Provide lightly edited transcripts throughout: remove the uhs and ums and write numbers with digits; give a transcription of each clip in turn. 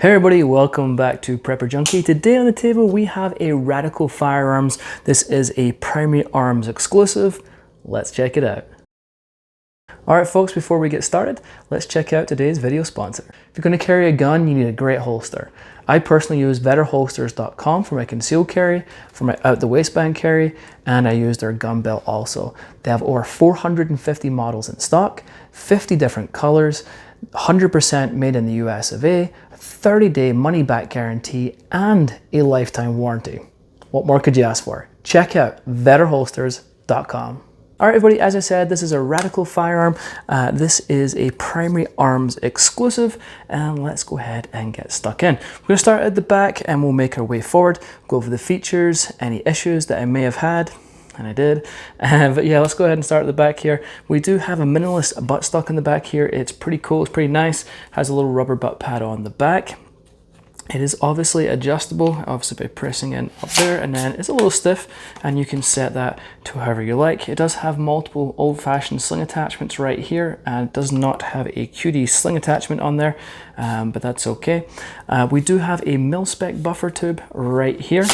Hey everybody, welcome back to Prepper Junkie. Today on the table we have a Radical Firearms. This is a Primary Arms exclusive. Let's check it out. Alright folks, before we get started, let's check out today's video sponsor. If you're going to carry a gun, you need a great holster. I personally use betterholsters.com for my concealed carry, for my out the waistband carry, and I use their gun belt also. They have over 450 models in stock, 50 different colors, 100% made in the US of A, 30-day money-back guarantee, and a lifetime warranty. What more could you ask for? Check out betterholsters.com. All right, everybody, as I said, this is a Radical firearm. This is a Primary Arms exclusive, and let's go ahead and get stuck in. We're gonna start at the back and we'll make our way forward, go over the features, any issues that I may have had, and I did. But yeah, let's go ahead and start at the back here. We do have a minimalist buttstock in the back here. It's pretty cool, it's pretty nice. Has a little rubber butt pad on the back. It is obviously adjustable, obviously by pressing in up there, and then it's a little stiff and you can set that to however you like. It does have multiple old-fashioned sling attachments right here, and it does not have a QD sling attachment on there, but that's okay. We do have a mil-spec buffer tube right here.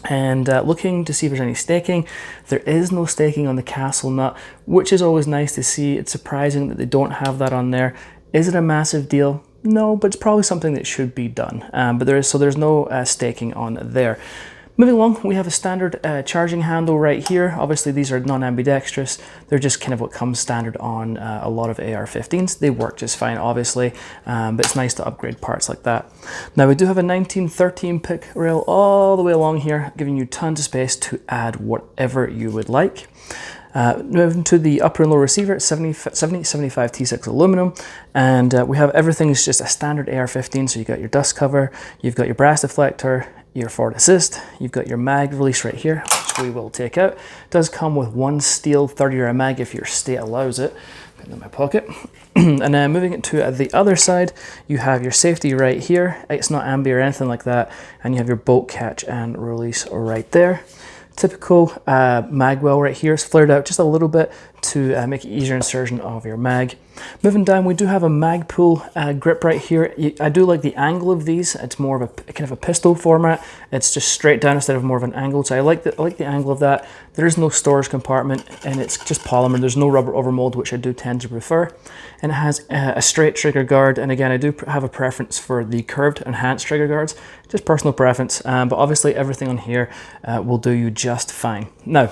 And looking to see if there's any staking. There is no staking on the castle nut, which is always nice to see. It's surprising that they don't have that on there. Is it a massive deal? No, but it's probably something that should be done. But there's no staking on there. Moving along, we have a standard charging handle right here. Obviously, these are non-ambidextrous. They're just kind of what comes standard on a lot of AR-15s. They work just fine, obviously, but it's nice to upgrade parts like that. Now, we do have a 1913 pick rail all the way along here, giving you tons of space to add whatever you would like. Moving to the upper and lower receiver, it's 7075 T6 aluminum, and we have everything is just a standard AR-15. So you got your dust cover, you've got your brass deflector, your forward assist, you've got your mag release right here, which we will take out. It does come with one steel 30-round mag if your state allows it. Put it in my pocket. And then moving it to the other side, you have your safety right here. It's not ambi or anything like that, and you have your bolt catch and release right there. Typical mag well right here. It's flared out just a little bit to make it easier insertion of your mag. Moving down, we do have a mag pull grip right here. I do like the angle of these. It's more of a kind of a pistol format. It's just straight down instead of more of an angle. So I like the angle of that. There is no storage compartment, and it's just polymer. There's no rubber overmold, which I do tend to prefer. And it has a straight trigger guard. And again, I do have a preference for the curved enhanced trigger guards. Just personal preference, but obviously everything on here will do you just fine. Now,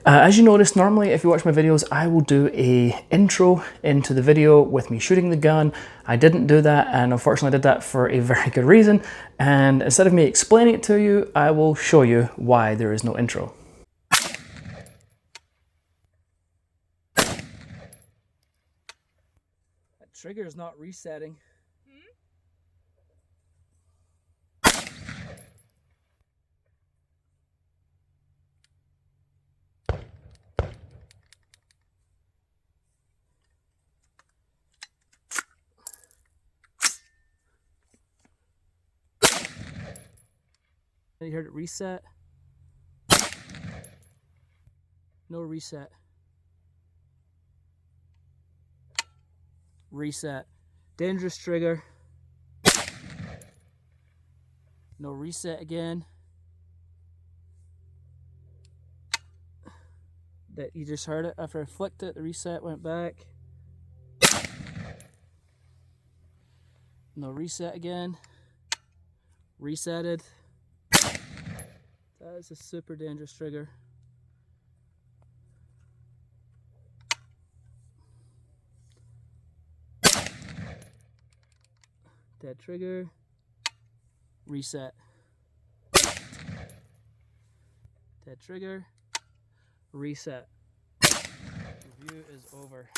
as you notice, normally if you watch my videos, I will do a intro into the video with me shooting the gun. I didn't do that, and unfortunately I did that for a very good reason. And instead of me explaining it to you, I will show you why there is no intro. That trigger is not resetting. You heard it reset. No reset. Reset. Dangerous trigger. No reset again. That you just heard it. After I flicked it, the reset went back. No reset again. Resetted. That is a super dangerous trigger. Dead trigger. Reset. Dead trigger. Reset. Review is over.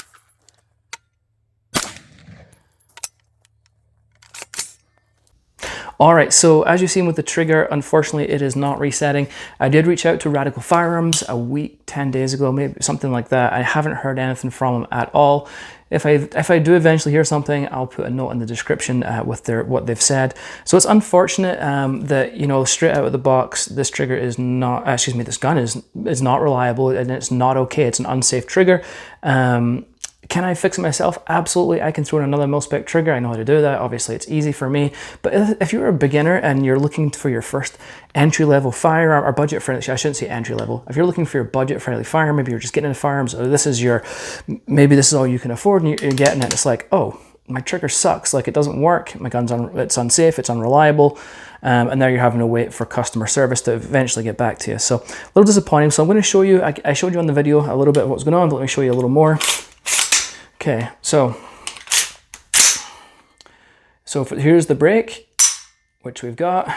Alright, so as you've seen with the trigger, unfortunately it is not resetting. I did reach out to Radical Firearms a week, 10 days ago, maybe something like that. I haven't heard anything from them at all. If I do eventually hear something, I'll put a note in the description with what they've said. So it's unfortunate that, you know, straight out of the box, this trigger is not, this gun is not reliable, and it's not okay. It's an unsafe trigger. Can I fix it myself? Absolutely. I can throw in another mil-spec trigger. I know how to do that. Obviously, it's easy for me. But if you're a beginner and you're looking for your first entry-level firearm, or budget-friendly, I shouldn't say entry-level. If you're looking for your budget-friendly firearm, maybe you're just getting into firearms, or maybe this is all you can afford, and you're getting it. It's like, oh, my trigger sucks, like it doesn't work, my gun's it's unsafe, it's unreliable, and now you're having to wait for customer service to eventually get back to you. So a little disappointing. So I'm going to show you, I showed you on the video a little bit of what's going on, but let me show you a little more. Okay, so here's the brake, which we've got.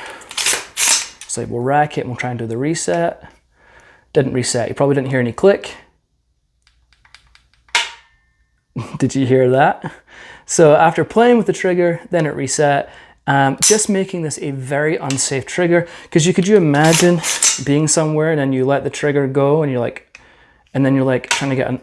So we'll rack it and we'll try and do the reset. Didn't reset, you probably didn't hear any click. Did you hear that? So after playing with the trigger, then it reset, just making this a very unsafe trigger. Because could you imagine being somewhere and then you let the trigger go and you're like trying to get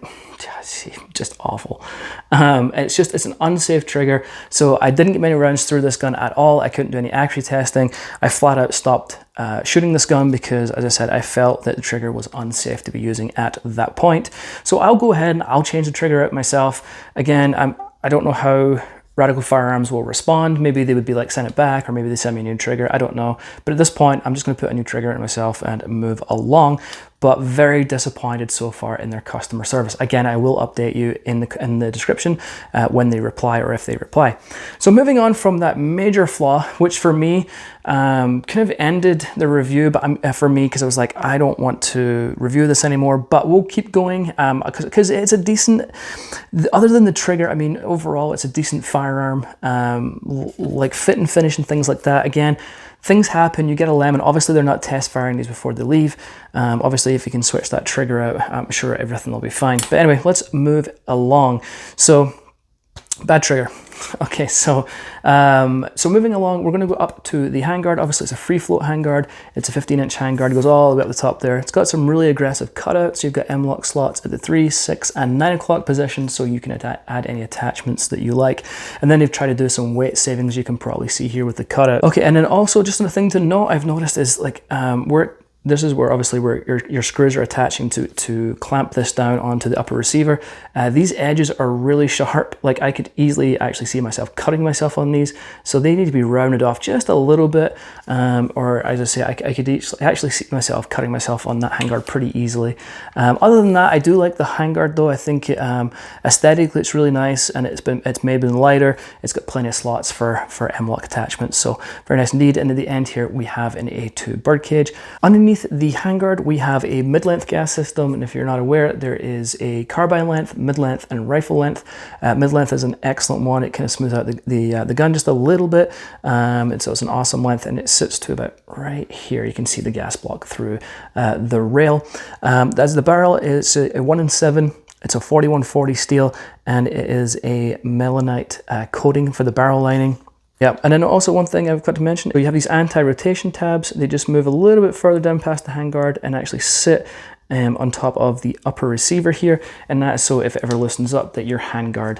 just awful. It's an unsafe trigger. So I didn't get many rounds through this gun at all. I couldn't do any accuracy testing. I flat out stopped shooting this gun because, as I said, I felt that the trigger was unsafe to be using at that point. So I'll go ahead and I'll change the trigger out myself. Again, I don't know how Radical Firearms will respond. Maybe they would be like, send it back, or maybe they send me a new trigger. I don't know. But at this point, I'm just going to put a new trigger in myself and move along. But very disappointed so far in their customer service. Again, I will update you in the description when they reply, or if they reply. So moving on from that major flaw, which for me kind of ended the review, but for me, because I was like, I don't want to review this anymore, but we'll keep going because it's a decent, other than the trigger, I mean, overall, it's a decent firearm, like fit and finish and things like that. Again, things happen, you get a lemon. Obviously, they're not test firing these before they leave. Obviously, if you can switch that trigger out, I'm sure everything will be fine. But anyway, let's move along. So, bad trigger. Okay, so moving along, we're going to go up to the handguard. Obviously, it's a free float handguard. It's a 15-inch handguard. It goes all the way up the top there. It's got some really aggressive cutouts. You've got M-LOK slots at the 3, 6, and 9 o'clock position, so you can add any attachments that you like. And then they've tried to do some weight savings. You can probably see here with the cutout. Okay, and then also just a thing to note I've noticed is like this is where obviously your screws are attaching to clamp this down onto the upper receiver. These edges are really sharp. Like I could easily actually see myself cutting myself on these. So they need to be rounded off just a little bit. Or as I say, I could actually see myself cutting myself on that handguard pretty easily. Other than that, I do like the handguard though. I think aesthetically it's really nice, and it's maybe been lighter. It's got plenty of slots for M-LOK attachments. So very nice indeed. And at the end here, we have an A2 birdcage. Underneath the handguard, we have a mid-length gas system, and if you're not aware, there is a carbine length, mid-length, and rifle length. Mid-length is an excellent one. It kind of smooths out the gun just a little bit, and so it's an awesome length, and it sits to about right here. You can see the gas block through the rail. That's the barrel. It's a 1-in-7. It's a 4140 steel, and it is a melanite coating for the barrel lining. Yeah, and then also one thing I've got to mention, you have these anti-rotation tabs. They just move a little bit further down past the handguard and actually sit on top of the upper receiver here, and that is so if it ever loosens up that your handguard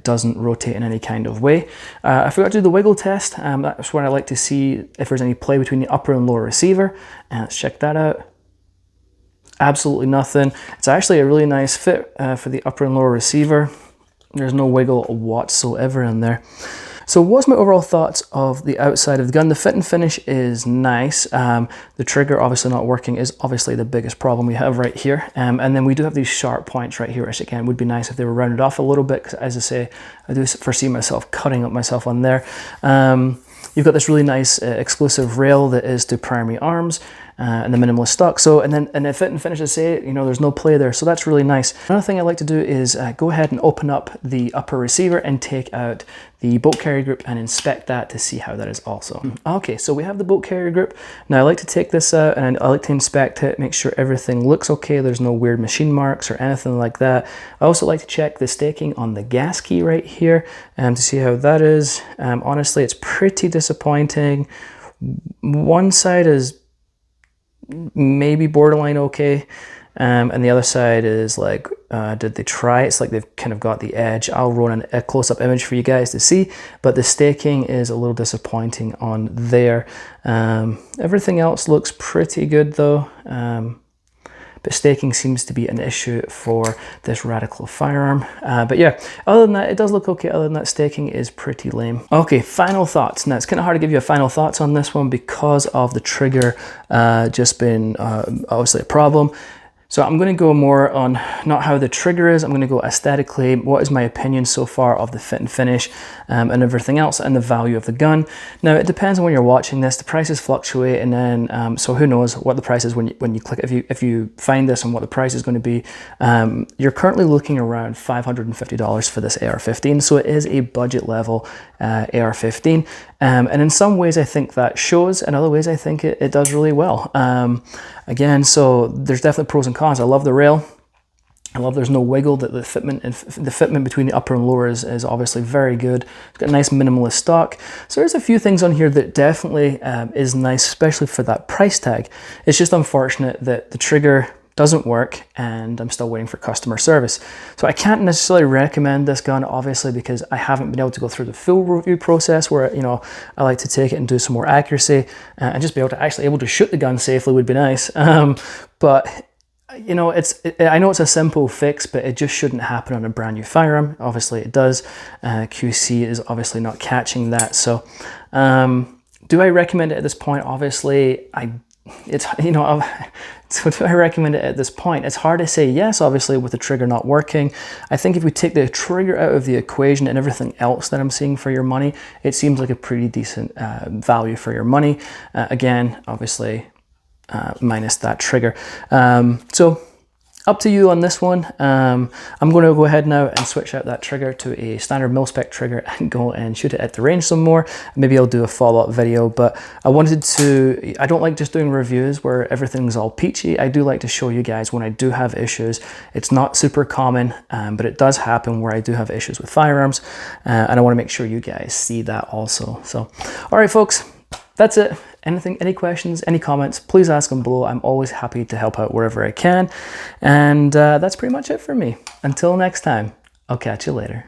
doesn't rotate in any kind of way. I forgot to do the wiggle test. That's where I like to see if there's any play between the upper and lower receiver, and let's check that out. Absolutely nothing. It's actually a really nice fit for the upper and lower receiver. There's no wiggle whatsoever in there. So what's my overall thoughts of the outside of the gun? The fit and finish is nice. The trigger obviously not working is obviously the biggest problem we have right here. And then we do have these sharp points right here, which again would be nice if they were rounded off a little bit, because as I say, I do foresee myself cutting up myself on there. You've got this really nice exclusive rail that is to primary arms. And the minimalist stock. So, and then fit and finish, I say, you know, there's no play there. So that's really nice. Another thing I like to do is go ahead and open up the upper receiver and take out the bolt carrier group and inspect that to see how that is also. Okay, so we have the bolt carrier group. Now I like to take this out and I like to inspect it, make sure everything looks okay. There's no weird machine marks or anything like that. I also like to check the staking on the gas key right here to see how that is. Honestly, it's pretty disappointing. One side is maybe borderline okay, and the other side is like, did they try? It's like they've kind of got the edge. I'll run a close-up image for you guys to see, but the staking is a little disappointing on there. Everything else looks pretty good though. but staking seems to be an issue for this Radical firearm. But yeah, other than that, it does look okay. Other than that, staking is pretty lame. Okay, final thoughts. Now, it's kind of hard to give you a final thoughts on this one because of the trigger just being obviously a problem. So I'm going to go more on not how the trigger is, I'm going to go aesthetically, what is my opinion so far of the fit and finish and everything else, and the value of the gun. Now it depends on when you're watching this, the prices fluctuate, and then so who knows what the price is when you click, if you find this and what the price is going to be. You're currently looking around $550 for this AR-15, so it is a budget level AR-15, and in some ways I think that shows, in other ways I think it does really well. Again, so there's definitely pros and cons. I love the rail. I love there's no wiggle, that the fitment between the upper and lower is obviously very good. It's got a nice minimalist stock. So there's a few things on here that definitely is nice, especially for that price tag. It's just unfortunate that the trigger doesn't work and I'm still waiting for customer service. So I can't necessarily recommend this gun, obviously, because I haven't been able to go through the full review process where, you know, I like to take it and do some more accuracy and just be able to shoot the gun safely would be nice. But you know, I know it's a simple fix, but it just shouldn't happen on a brand new firearm. Obviously it does. QC is obviously not catching that. So do I recommend it at this point? Obviously so do I recommend it at this point? It's hard to say yes, obviously, with the trigger not working. I think if we take the trigger out of the equation and everything else that I'm seeing for your money, it seems like a pretty decent value for your money. Again, obviously, minus that trigger. So up to you on this one. I'm going to go ahead now and switch out that trigger to a standard mil-spec trigger and go and shoot it at the range some more. Maybe I'll do a follow-up video, but I don't like just doing reviews where everything's all peachy. I do like to show you guys when I do have issues. It's not super common, but it does happen where I do have issues with firearms, and I want to make sure you guys see that also. So, all right, folks, that's it. Any questions, any comments, please ask them below. I'm always happy to help out wherever I can. And that's pretty much it for me. Until next time, I'll catch you later.